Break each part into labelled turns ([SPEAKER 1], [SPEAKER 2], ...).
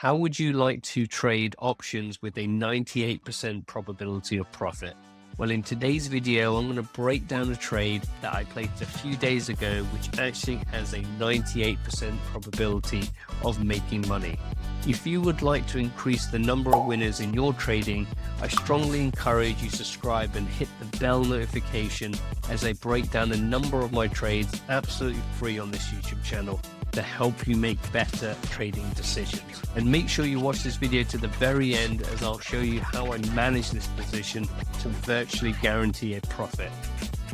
[SPEAKER 1] How would you like to trade options with a 98% probability of profit? Well, in today's video, I'm going to break down a trade that I placed a few days ago, which actually has a 98% probability of making money. If you would like to increase the number of winners in your trading, I strongly encourage you to subscribe and hit the bell notification as I break down a number of my trades absolutely free on this YouTube channel to help you make better trading decisions. And make sure you watch this video to the very end, as I'll show you how I manage this position to virtually guarantee a profit.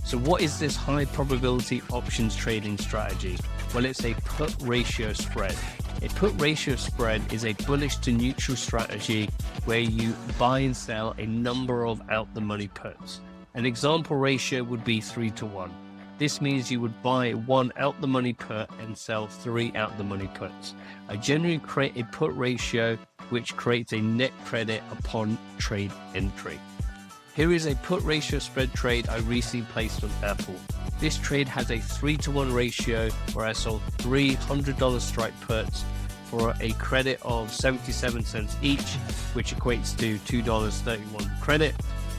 [SPEAKER 1] So what is this high probability options trading strategy? Well, it's a put ratio spread. A put ratio spread is a bullish to neutral strategy where you buy and sell a number of out the money puts. An example ratio would be 3-to-1. This means you would buy one out the money put and sell 3 out the money puts. I generally create a put ratio which creates a net credit upon trade entry. Here is a put ratio spread trade I recently placed on Apple. This trade has a 3-to-1 ratio where I sold 3 $100 strike puts for a credit of 77 cents each, which equates to $2.31 credit.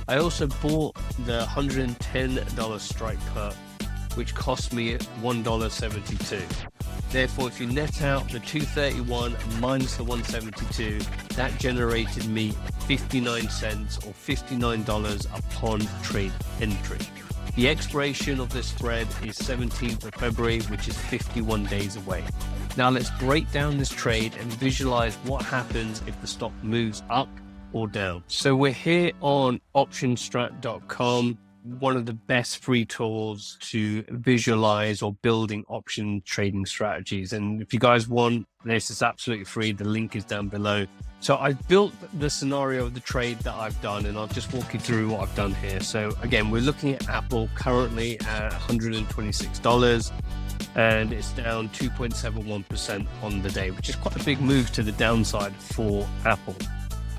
[SPEAKER 1] I also bought the $110 strike put, which cost me $1.72. Therefore, if you net out the 231 minus the 172, that generated me 59 cents or $59 upon trade entry. The expiration of this spread is 17th of February, which is 51 days away. Now let's break down this trade and visualize what happens if the stock moves up or down. So we're here on optionstrat.com. One of the best free tools to visualize or building option trading strategies. And if you guys want this, it's absolutely free. The link is down below. So I've built the scenario of the trade that I've done, and I'll just walk you through what I've done here. So again, we're looking at Apple currently at $126, and it's down 2.71% on the day, which is quite a big move to the downside for Apple.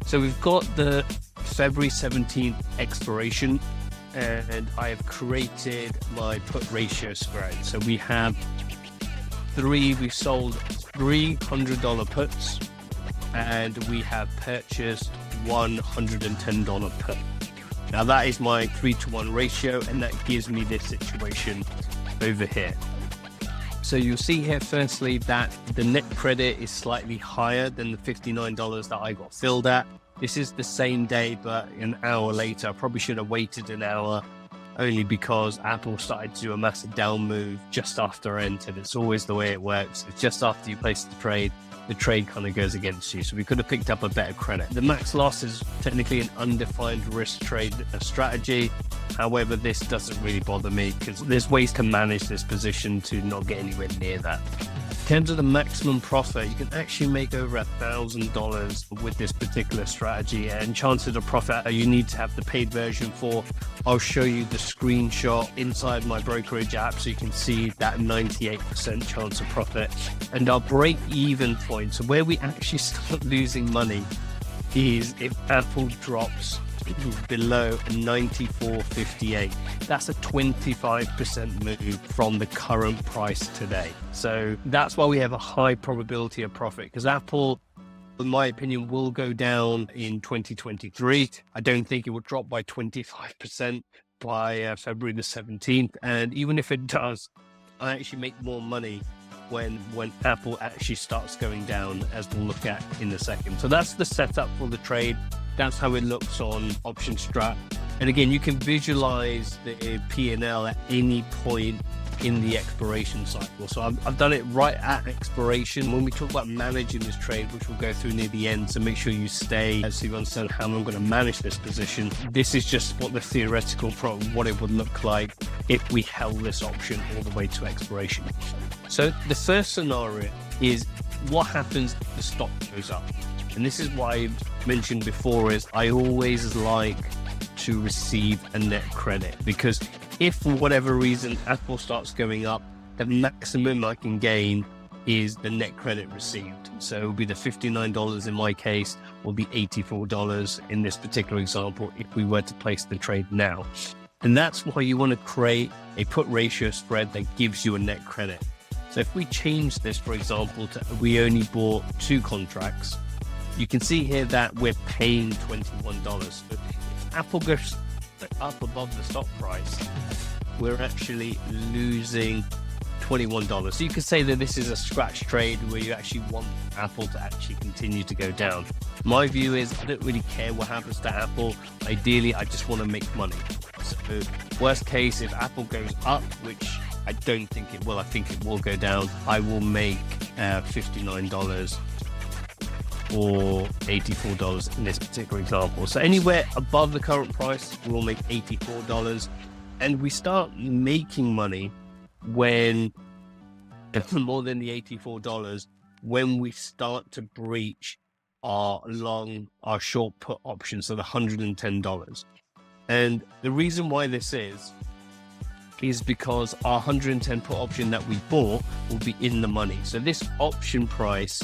[SPEAKER 1] So we've got the February 17th expiration, and I have created my put ratio spread. So we have we've sold 3 $100 puts, and we have purchased one $110 put. Now that is my 3-to-1 ratio, and that gives me this situation over here. So you'll see here firstly that the net credit is slightly higher than the $59 that I got filled at. This is the same day, but an hour later. I probably should have waited an hour, only because Apple started to do a massive down move just after I entered. It's always the way it works. It's just after you place the trade kind of goes against you. So we could have picked up a better credit. The max loss is technically an undefined risk trade strategy. However, this doesn't really bother me because there's ways to manage this position to not get anywhere near that. In terms of the maximum profit, you can actually make over $1,000 with this particular strategy, and chances of profit you need to have the paid version for. I'll show you the screenshot inside my brokerage app so you can see that 98% chance of profit. And our break even point, so where we actually start losing money, is if Apple drops below 94.58. That's a 25% move from the current price today. So that's why we have a high probability of profit, because Apple, in my opinion, will go down in 2023. I don't think it will drop by 25% by February the 17th. And even if it does, I actually make more money when Apple actually starts going down, as we'll look at in a second. So that's the setup for the trade. That's how it looks on OptionStrat. And again, you can visualize the P&L at any point in the expiration cycle. So I've done it right at expiration. When we talk about managing this trade, which we'll go through near the end, so make sure you stay so you understand how I'm going to manage this position. This is just what the theoretical what it would look like if we held this option all the way to expiration. So the first scenario is what happens if the stock goes up. And this is why I mentioned before is I always like to receive a net credit, because if for whatever reason Apple starts going up, the maximum I can gain is the net credit received. So it will be the $59 in my case, will be $84 in this particular example if we were to place the trade now. And that's why you want to create a put ratio spread that gives you a net credit. So if we change this, for example, to we only bought 2 contracts, you can see here that we're paying $21. So if Apple goes up above the stock price, we're actually losing $21. So you could say that this is a scratch trade where you actually want Apple to actually continue to go down. My view is I don't really care what happens to Apple. Ideally, I just want to make money. So worst case, if Apple goes up, which I don't think it will, I think it will go down, I will make $59 or $84 in this particular example. So anywhere above the current price, we'll make $84. And we start making money when more than the $84 when we start to breach our short put option, so the $110. And the reason why this is because our 110 put option that we bought will be in the money. So this option price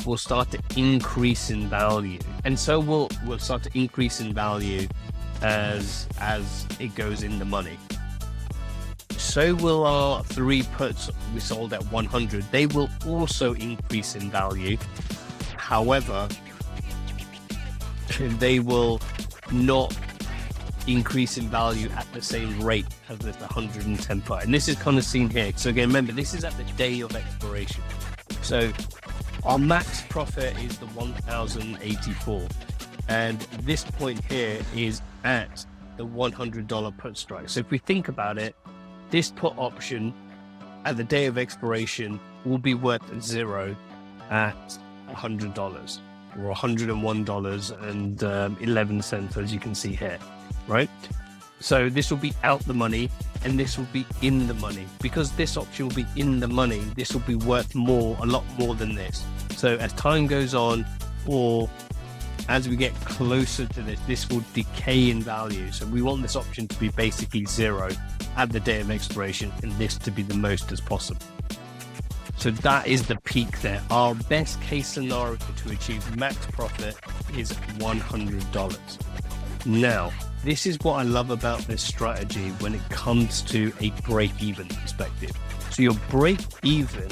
[SPEAKER 1] will start to increase in value, and so we'll start to increase in value as it goes in the money. So will our 3 puts we sold at 100. They will also increase in value. However, they will not increase in value at the same rate as the 110 put. And this is kind of seen here. So again, remember, this is at the day of expiration. So our max profit is the 1,084. And this point here is at the $100 put strike. So if we think about it, this put option at the day of expiration will be worth 0 at $100 or $101.11, as you can see here, right? So this will be out the money and this will be in the money. Because this option will be in the money, this will be worth more, a lot more than this. So as time goes on, or as we get closer to this will decay in value. So we want this option to be basically 0 at the day of expiration and this to be the most as possible. So that is the peak there. Our best case scenario to achieve max profit is $100. Now, this is what I love about this strategy when it comes to a break-even perspective. So your break-even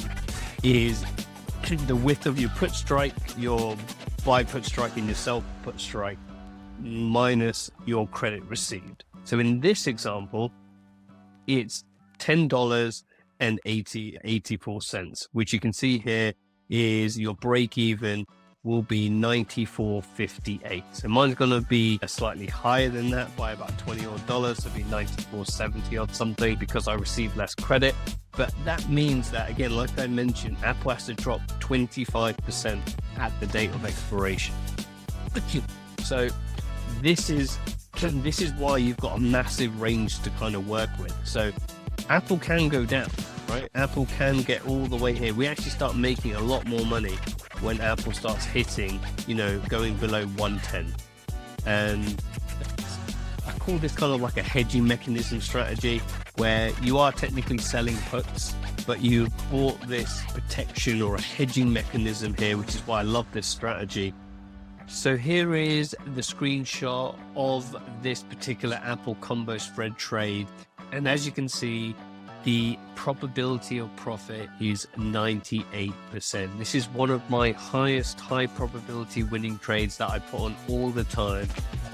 [SPEAKER 1] is the width of your put strike, your buy put strike, and your sell put strike minus your credit received. So in this example, it's $10.84, which you can see here is your break even will be $94.58. So mine's going to be slightly higher than that by about $20 odd, so it'll be $94.70 odd something because I received less credit. But that means that, again, like I mentioned, Apple has to drop 25% at the date of expiration. So this is why you've got a massive range to kind of work with. So Apple can go down, right? Apple can get all the way here. We actually start making a lot more money when Apple starts hitting, going below 110. And I call this kind of like a hedging mechanism strategy, where you are technically selling puts, but you bought this protection or a hedging mechanism here, which is why I love this strategy. So here is the screenshot of this particular Apple combo spread trade. And as you can see, the probability of profit is 98%. This is one of my highest high probability winning trades that I put on all the time.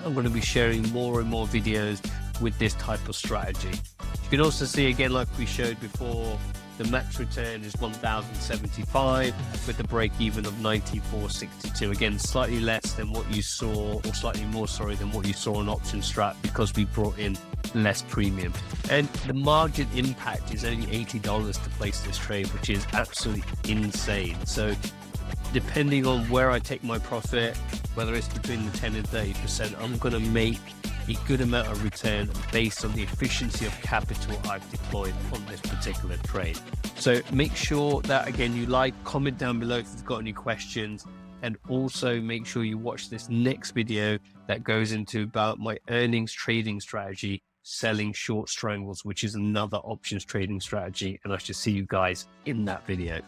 [SPEAKER 1] I'm going to be sharing more and more videos with this type of strategy. You can also see, again, like we showed before, the max return is 1,075 with the break even of 94.62. Again, slightly less than what you saw, or slightly more, sorry, than what you saw on option strat, because we brought in less premium. And the margin impact is only $80 to place this trade, which is absolutely insane. So depending on where I take my profit, whether it's between the 10 and 30%, I'm going to make a good amount of return based on the efficiency of capital I've deployed on this particular trade. So make sure that, again, you comment down below if you've got any questions, and also make sure you watch this next video that goes into about my earnings trading strategy, selling short strangles, which is another options trading strategy. And I should see you guys in that video.